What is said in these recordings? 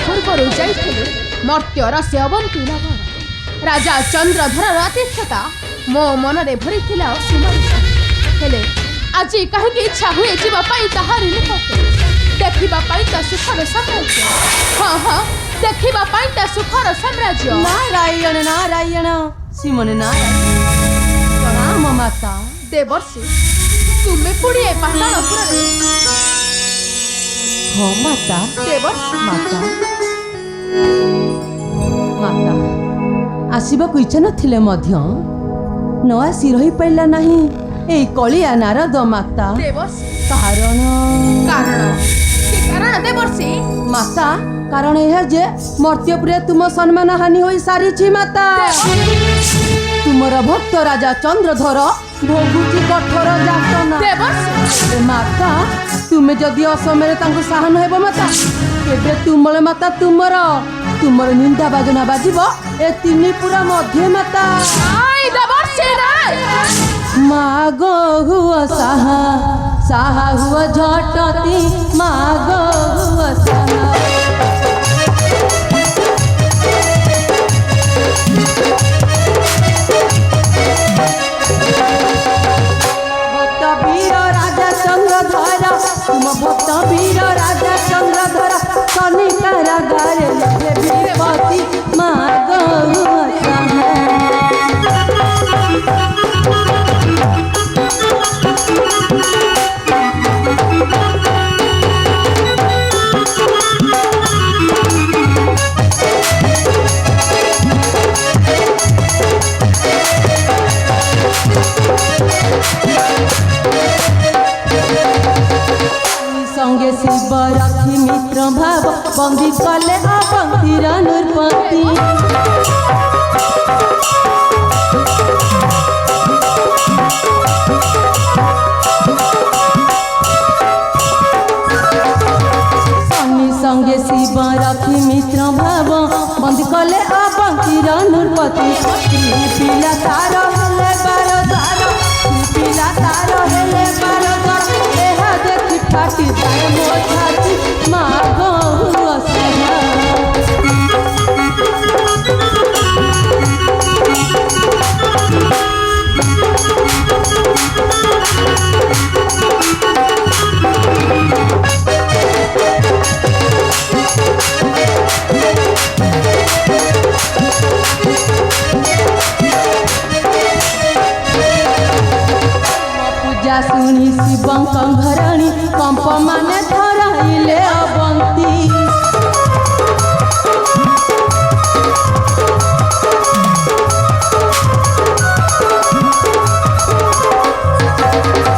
पूर्वर जाइथिले मर्त्यर से अवंती नगर राजा चंद्रधर आतिथ्यता मो मन रे भरिथिला हेले आज कहीं इच्छा हुए जीवाई ताहारी निकटे देखा सुखर साम्राज्य हाँ हाँ देखा सुखर साम्राज्य नारायण नारायण श्रीमन नारायण प्रणाम माता देवर्षि तुम्हें पुड़िए पातालपुर हाँ माता देवर्षि माता माता आसवाक इच्छा नथिले मध्य न आसी रही पाइला नहीं ए कलिया नारद माता देवर्षि कारण कारण कि कारण देवर्षि माता कारण यह जे मर्त्यपुरे तुम सम्मान हानि होई सारी माता तुमर भक्त राजा चंद्रधर भोगुची कठोर जातना देवर्षि माता तुम्हें जदि असमय साहन हेब माता केबे तुमले माता तुमर निंदा बाजना बाजिब ए तीन पुरा मध्य माता नाई देवर्षि नाई माग हुआ साहा साहा हुआ झटती माग हुआ साहा तुम भक्त वीर राजा चंद्रधर शनि कारागारे वीरपति माग संगे शिव रखी मित्र भाव बंदी कले अपंक्तिर नृपति शनि संगे शिव रखी मित्र भाव बंदी कले अपंक्तिर नृपति पिला तार हेले बार द्वार पिला तार हेले बार द्वार देखी फाटी जाए मो छाती माग हुआ साहा पूजा सुनी शिवंक घरणी कंप माने धराइले अबंती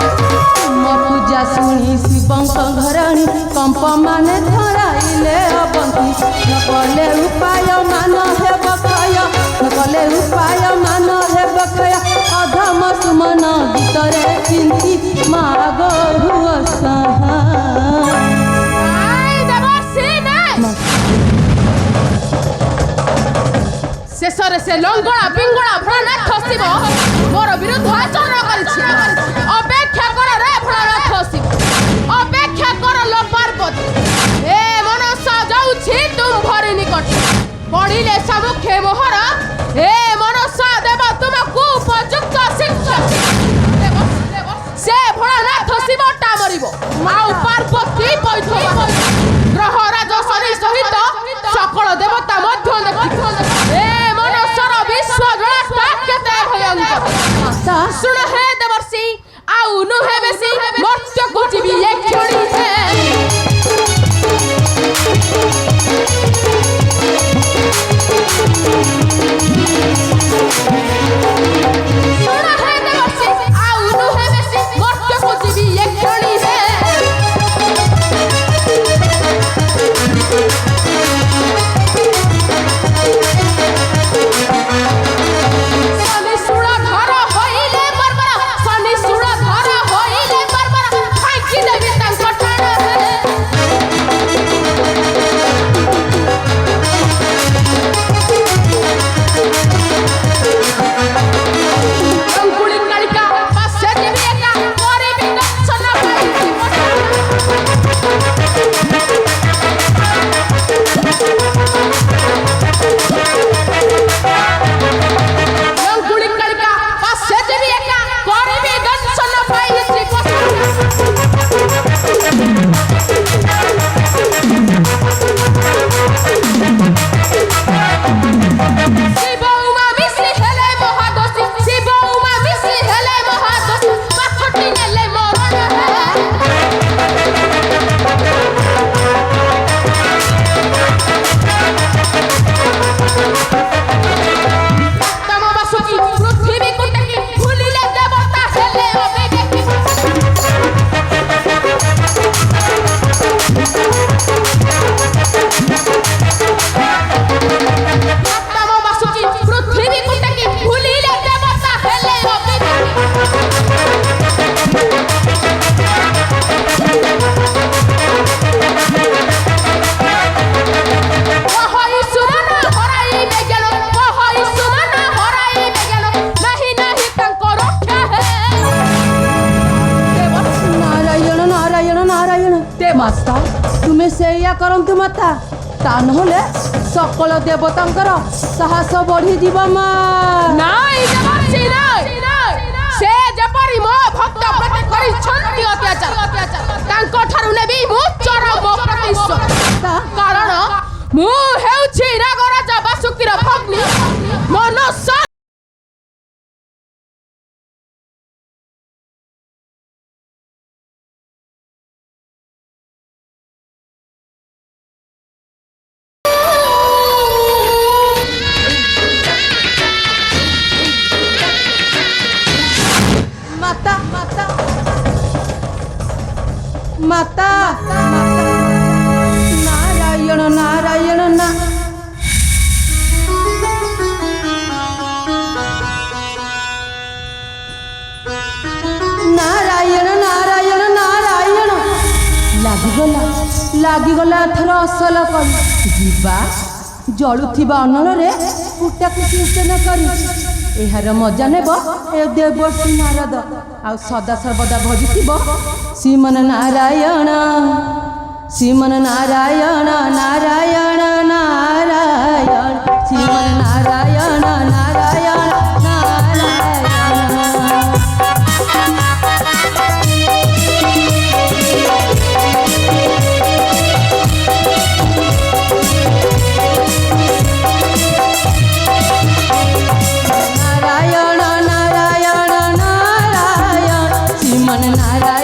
पूजा सुनी शिवंक घरणी कंप माने धराइले अबंती न कले उपाय मान हे बकय न कले उपाय मान हे बकय अधम सुमन गीतरे चिंती माग हुआ साहा शेषरे से लंगड़ा पिंगड़ा भोलानाथ शिव मोर विरुद्ध आचरण करिछि अपेक्षा कर रे भोलानाथ शिव अपेक्षा कर लो पार्वती ए मनसा जाउछि तुम भरी निकट पढ़िले समुखे मोहर ए मनसा देव तुमको उपयुक्त शिक्षा से भोलानाथ शिवटा मरिबो आउ पार्वती पैठ ग्रह राज शनि सहित सकल देवता मध्य देखि ए मनसर विश्व जड़ता केते भयंकर सुन हे देवर्षि आउ नुहे बेसी मर्त्य को जीवी एक क्षणी है ଦୟା କରନ୍ତୁ ମାତା, ତା ନହେଲେ ସକଳ ଦେବତାଙ୍କର ସାହସ ବଢିଯିବ ମା। ନାଇଁ ଦେବର୍ଷି ନାଇଁ, ସେ ଯେପରି ମୋ ଭକ୍ତ ପ୍ରତି କରିଛନ୍ତି ଅତ୍ୟାଚାର, ତାଙ୍କ ଠାରୁ ନେବି ମୁଁ ଚରମ ପ୍ରତିଶୋଧ। କାରଣ ମୁଁ ହେଉଛି ନାଗରାଜା ବାସୁକୀର ଭଗ୍ନୀ ମନସ। মাতা মাতা মাতা নারায়ণ নারায়ণ না নারায়ণ নারায়ণ নারায়ণ ଲାଗିଗଲା ଏଥର ଅସଲ କରି ଯିବା ଜଳୁଥିବା ଅନ୍ନରେ କୁଟାକୁ ସିଞ୍ଚନ କରି ଏହାର ମଜା ନେବ ଏ ଦେବର୍ଷି ନାରଦ ଆଉ ସଦା ସର୍ବଦା ଭଜିଥିବ ଶ୍ରୀମନ ନାରାୟଣ ଶ୍ରୀମନ ନାରାୟଣ ନାରାୟଣ ନାରାୟଣ ଶ୍ରୀମନ ନାରାୟଣ ନାରାୟଣ नारायण